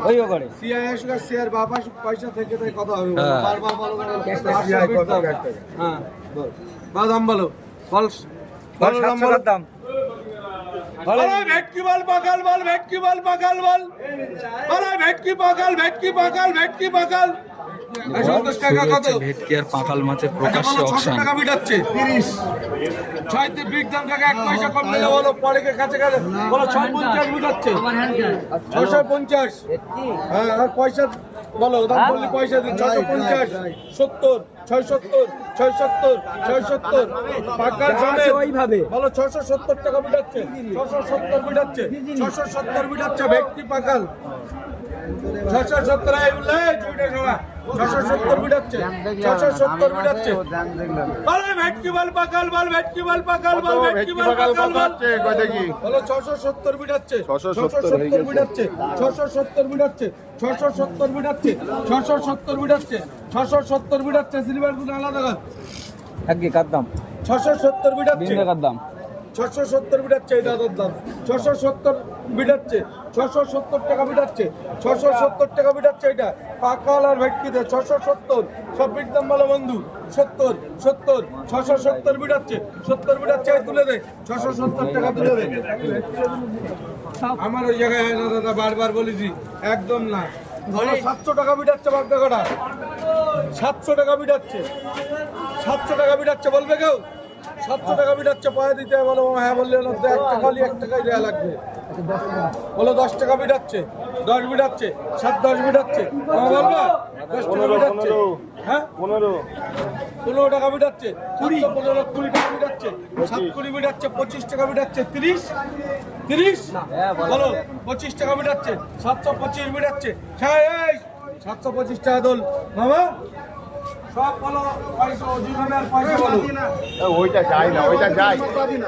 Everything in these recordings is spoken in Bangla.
ওইও করে সিআই আসুক সিআর বাবা আসুক পয়সা থেকে তাই কথা হবে বারবার বলো হ্যাঁ বল দাম বলো বল দাম বলো দাম বলো ভেটকি বল পাকাল বল ভেটকি বল পাকাল বল বলো ভেটকি পাকাল ভেটকি পাকাল ভেটকি পাকাল 50 টাকা কত ভেটকি আর পাকাল মাছের প্রকাশ্য 600 অকশন টাকা মিটাচ্ছে 30 ছয়তে বিগ দাম টাকা 1 পয়সা কম দিলে বলো পরে কাছে কাছে বলো 650 মিটাচ্ছে 650 হ্যাঁ আর পয়সা বলো দাম বললি পয়সা দিন 650 70 670 670 670 পাকাল সবে ওইভাবে বলো 670 টাকা মিটাচ্ছে 670 মিটাচ্ছে 670 মিটাচ্ছে ভেটকি পাকাল 670 এই বলে জুড়ে সবা 670 মিটাচ্ছে 670 মিটাচ্ছে বলো ভেটকি বল পাকাল বল ভেটকি বল পাকাল বল ভেটকি বল পাকাল বল কয় দেখি বলো 670 মিটাচ্ছে 670 মিটাচ্ছে 670 মিটাচ্ছে 670 মিটাচ্ছে 670 মিটাচ্ছে 670 মিটাচ্ছে সিলভার গুণ আলাদা কর আগে কার দাম 670 মিটাচ্ছে দিন কার দাম 670 মিটাচ্ছে এই দাদার দাম 670 মিটাচ্ছে 670 টাকা মিটাচ্ছে 670 টাকা মিটাচ্ছে এটা পাকাল আর ভেটকিতে 670 সব বিট দাম বলো বন্ধু 70 70 670 মিটাচ্ছে 70 মিটাচ্ছে তুলে দে 670 টাকা তুলে দে আমার ওই জায়গায় হয় না দাদা বারবার বলেছি একদম না ধরো 700 টাকা মিটাচ্ছে বাগদাগড়া 700 টাকা মিটাচ্ছে 700 টাকা মিটাচ্ছে বলবে কেউ 700 টাকা মিটাচ্ছে পয়সা দিতে বলো হ্যাঁ বললে না একটা খালি 1 টাকাই দেওয়া লাগবে বলো 10 টাকা মিটাচ্ছে 10 মিটাচ্ছে 7-10 মিটাচ্ছে বলবা 10 টাকা মিটাচ্ছে হ্যাঁ 15 টাকা মিটাচ্ছে 15 20 টাকা মিটাচ্ছে 7 মিটাচ্ছে 25 টাকা মিটাচ্ছে 30 বলো 25 টাকা মিটাচ্ছে 725 মিটাচ্ছে এই 725 টাকা দোল মামা সব বলো পয়সা ওজনের পয়সা বলো ওইটা যায় না ওইটা যায়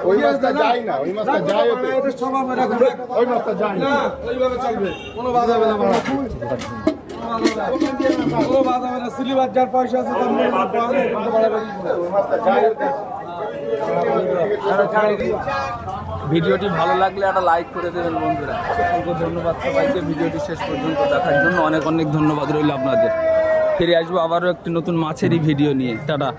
ওই মাছটা যায় না ওই মাছটা যায় ওতে এটা সব আমরা রাখব ওই মাছটা যায় না না ওইভাবে চলবে কোনো বাধা হবে না কোনো বাধা হবে না সিলিভার যার পয়সা আছে তার মনে ওই মাছটা যায় ওতে ভিডিওটি ভালো লাগলে একটা লাইক করে দেবেন বন্ধুরা। অসংখ্য ধন্যবাদ সবাইকে ভিডিওটি শেষ পর্যন্ত দেখার জন্য। অনেক অনেক ধন্যবাদ রইল আপনাদের। ফিরে আসবো আবারও একটি নতুন মাছেরই ভিডিও নিয়ে। টাটা।